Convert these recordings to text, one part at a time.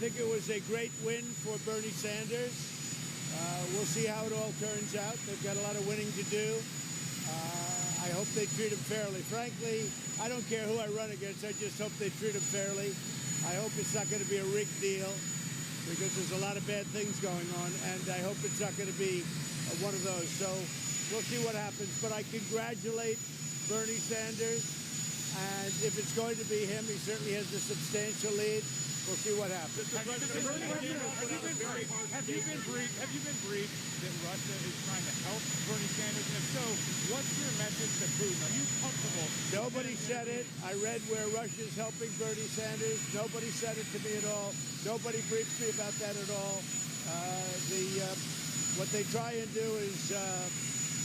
think it was a great win for Bernie Sanders. We'll see how it all turns out. They've got a lot of winning to do. I hope they treat him fairly. Frankly, I don't care who I run against. I just hope they treat him fairly. I hope it's not going to be a rigged deal because there's a lot of bad things going on, and I hope it's not going to be one of those. So we'll see what happens. But I congratulate Bernie Sanders, and if it's going to be him, he certainly has a substantial lead. We'll see what happens. Have you been briefed that Russia is trying to help Bernie Sanders? And if so, what's your message to Putin? Are you comfortable? Nobody said it. I read where Russia's helping Bernie Sanders. Nobody said it to me at all. Nobody briefed me about that at all. What they try and do is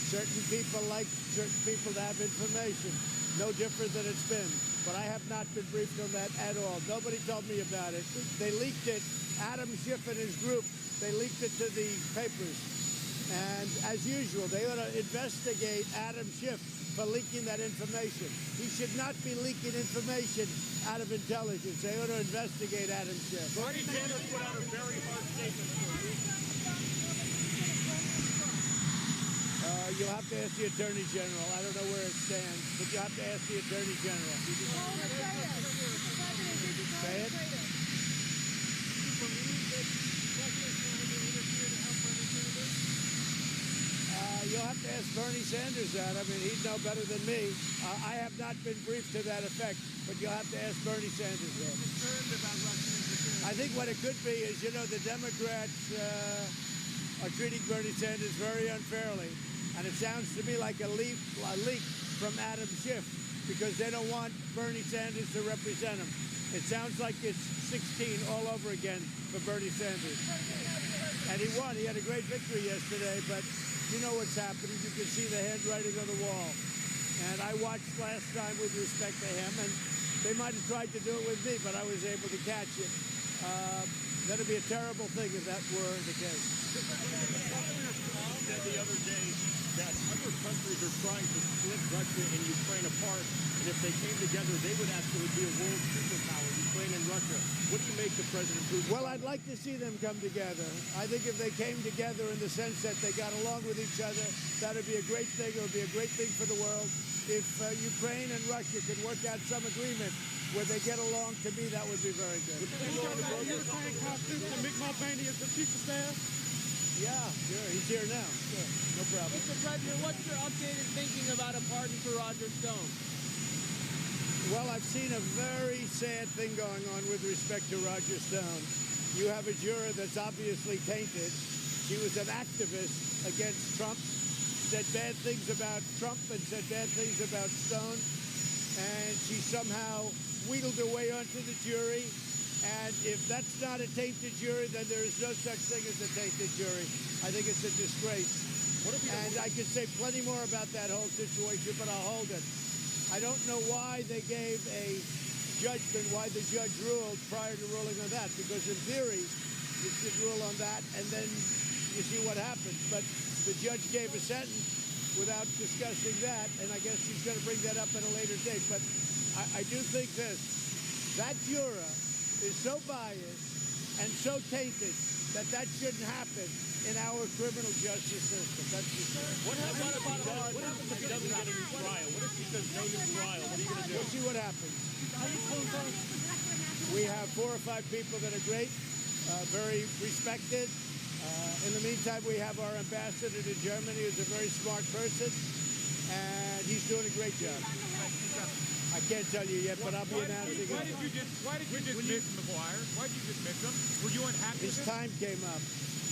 certain people like certain people to have information. No different than it's been. But I have not been briefed on that at all. Nobody told me about it. They leaked it. Adam Schiff and his group, they leaked it to the papers. And as usual, they ought to investigate Adam Schiff for leaking that information. He should not be leaking information out of intelligence. They ought to investigate Adam Schiff. Bernie Sanders put out a very hard statement. You'll have to ask the Attorney General. I don't know where it stands, but you'll have to ask the Attorney General. Say it. You'll have to ask Bernie Sanders that. I mean, he'd know better than me. I have not been briefed to that effect, but you'll have to ask Bernie Sanders that. I think what it could be is, you know, the Democrats are treating Bernie Sanders very unfairly. And it sounds to me like a leak from Adam Schiff because they don't want Bernie Sanders to represent him. It sounds like it's 16 all over again for Bernie Sanders. And he won. He had a great victory yesterday, but you know what's happening. You can see the handwriting on the wall. And I watched last time with respect to him, and they might have tried to do it with me, but I was able to catch it. That'd be a terrible thing if that were the case. Said the other day that other countries are trying to split Russia and Ukraine apart, and if they came together, they would actually be a world superpower, Ukraine and Russia. What do you make of President Putin? Well, I'd like to see them come together. I think if they came together in the sense that they got along with each other, that would be a great thing. It would be a great thing for the world. If Ukraine and Russia could work out some agreement where they get along, to me, that would be very good. Mick Mulvaney is the chief of staff? Yeah, sure. He's here now. Sure. No problem. Mr. President, what's your updated thinking about a pardon for Roger Stone? Well, I've seen a very sad thing going on with respect to Roger Stone. You have a juror that's obviously tainted. She was an activist against Trump, said bad things about Trump and said bad things about Stone, and she somehow wheedled her way onto the jury. And if that's not a tainted jury, then there is no such thing as a tainted jury. I think it's a disgrace. And I could say plenty more about that whole situation, but I'll hold it. I don't know why they gave a judgment, why the judge ruled prior to ruling on that, because in theory, you should rule on that, and then you see what happens. But the judge gave a sentence without discussing that, and I guess he's going to bring that up at a later date. But I do think this, that juror is so biased and so tainted that shouldn't happen in our criminal justice system. That's what happens if he doesn't get a new trial? What if he says no new trial? What are you going to do? We'll see what happens. We have 4 or 5 people that are great, very respected. In the meantime, we have our ambassador to Germany, who's a very smart person, and he's doing a great job. I can't tell you yet, but I'll be announcing it. Why did you dismiss McGuire? Why did you dismiss him? Were you unhappy His with him? time came up.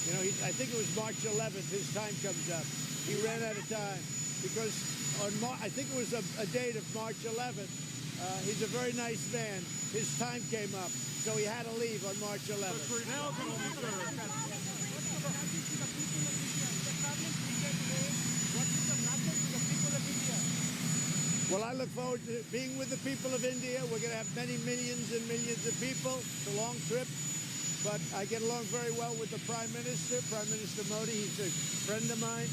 You know, I think it was March 11th, his time comes up. He ran out of time because I think it was a date of March 11th. He's a very nice man. His time came up, so he had to leave on March 11th. For now, can only serve. Well, I look forward to being with the people of India. We're going to have many millions and millions of people. It's a long trip, but I get along very well with the Prime Minister, Prime Minister Modi. He's a friend of mine.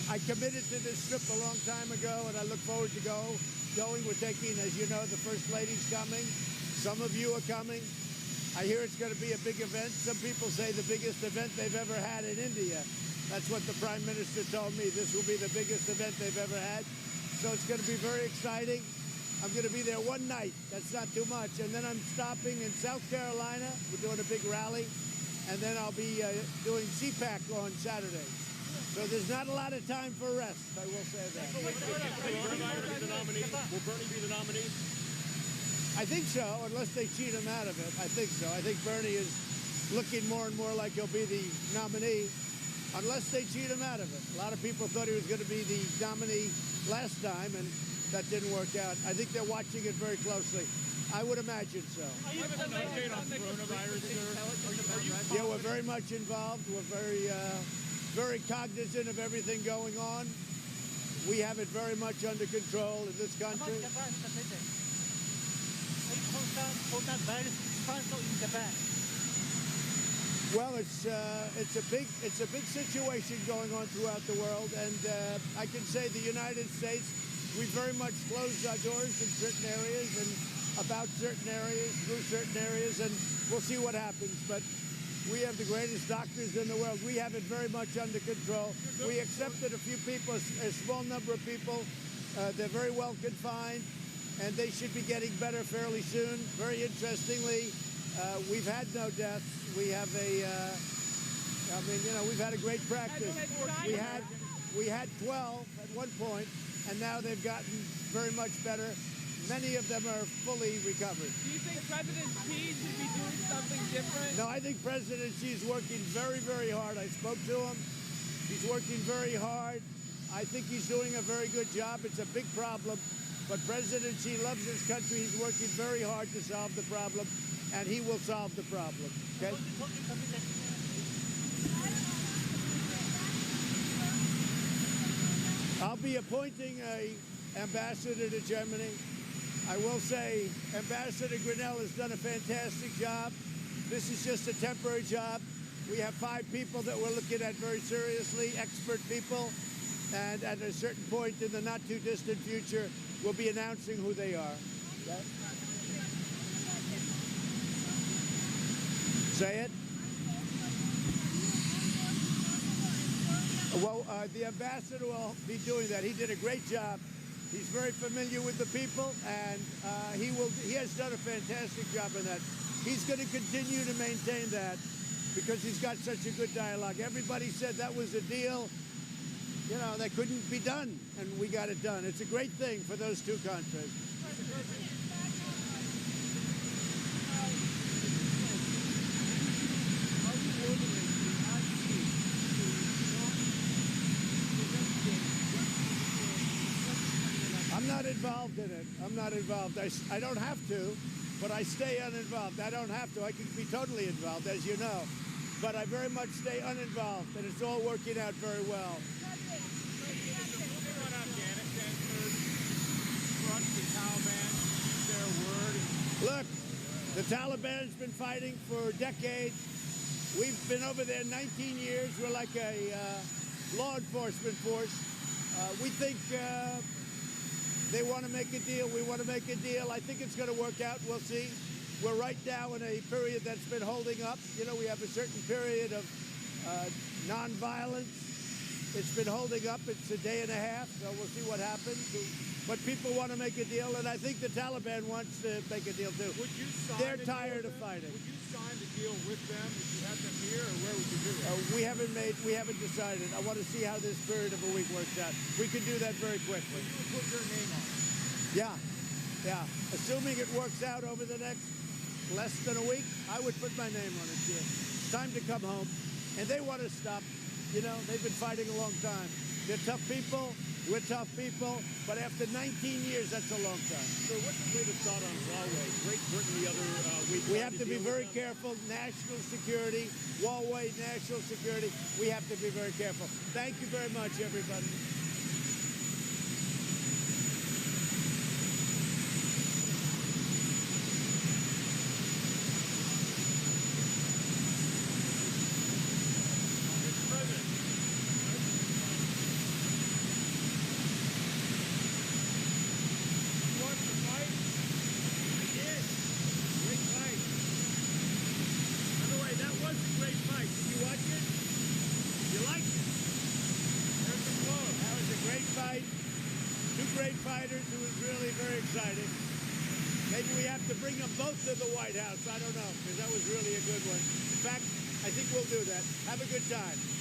I committed to this trip a long time ago, and I look forward to going. We're taking, as you know, the First Lady's coming. Some of you are coming. I hear it's going to be a big event. Some people say the biggest event they've ever had in India. That's what the Prime Minister told me. This will be the biggest event they've ever had. So it's going to be very exciting. I'm going to be there one night. That's not too much. And then I'm stopping in South Carolina. We're doing a big rally. And then I'll be doing CPAC on Saturday. So there's not a lot of time for rest, I will say that. Will Bernie be the nominee? Will Bernie be the nominee? I think so, unless they cheat him out of it. I think so. I think Bernie is looking more and more like he'll be the nominee, unless they cheat him out of it. A lot of people thought he was going to be the nominee last time, and that didn't work out. I think they're watching it very closely. I would imagine so. Are you an update on coronavirus, sir? Yeah, we're very much involved. We're very cognizant of everything going on. We have it very much under control in this country. Japan, Mr. President. Are you concerned for that virus transfer in Japan? Well, it's a big situation going on throughout the world, and I can say the United States, we very much closed our doors in certain areas and about certain areas, through certain areas, and we'll see what happens. But we have the greatest doctors in the world. We have it very much under control. We accepted a few people, a small number of people. They're very well confined, and they should be getting better fairly soon. Very interestingly, we've had no deaths. We have we've had a great practice. We had 12 at one point, and now they've gotten very much better. Many of them are fully recovered. Do you think President Xi should be doing something different? No, I think President Xi is working very, very hard. I spoke to him. He's working very hard. I think he's doing a very good job. It's a big problem, but President Xi loves his country. He's working very hard to solve the problem, and he will solve the problem. Okay? I'll be appointing an ambassador to Germany. I will say Ambassador Grinnell has done a fantastic job. This is just a temporary job. We have 5 people that we're looking at very seriously, expert people, and at a certain point in the not too distant future, we'll be announcing who they are. Okay? Say it. Well, the ambassador will be doing that. He did a great job. He's very familiar with the people, and he has done a fantastic job in that. He's going to continue to maintain that because he's got such a good dialogue. Everybody said that was a deal, that couldn't be done, and we got it done. It's a great thing for those two countries. I'm not involved in it. I'm not involved. I don't have to, but I stay uninvolved. I don't have to. I can be totally involved, as you know. But I very much stay uninvolved, and it's all working out very well. Look, the Taliban's been fighting for decades. We've been over there 19 years. We're like a law enforcement force. We think they want to make a deal. We want to make a deal. I think it's going to work out. We'll see. We're right now in a period that's been holding up. We have a certain period of nonviolence. It's been holding up. It's a day and a half, so we'll see what happens. But people want to make a deal, and I think the Taliban wants to make a deal too. Would you sign They're tired of fighting. Would you sign the deal with them if you had them here, or where would you do it? We haven't decided. I want to see how this period of a week works out. We can do that very quickly. You would put your name on it. Yeah. Assuming it works out over the next less than a week, I would put my name on it here. It's time to come home. And they want to stop. They've been fighting a long time. They're tough people. We're tough people. But after 19 years, that's a long time. So what's the latest thought on Huawei? Great Britain the other week. We have to be very careful. National security, Huawei, national security. We have to be very careful. Thank you very much, everybody. great fighters. It was really very exciting. Maybe we have to bring them both to the White House. I don't know, because that was really a good one. In fact, I think we'll do that. Have a good time.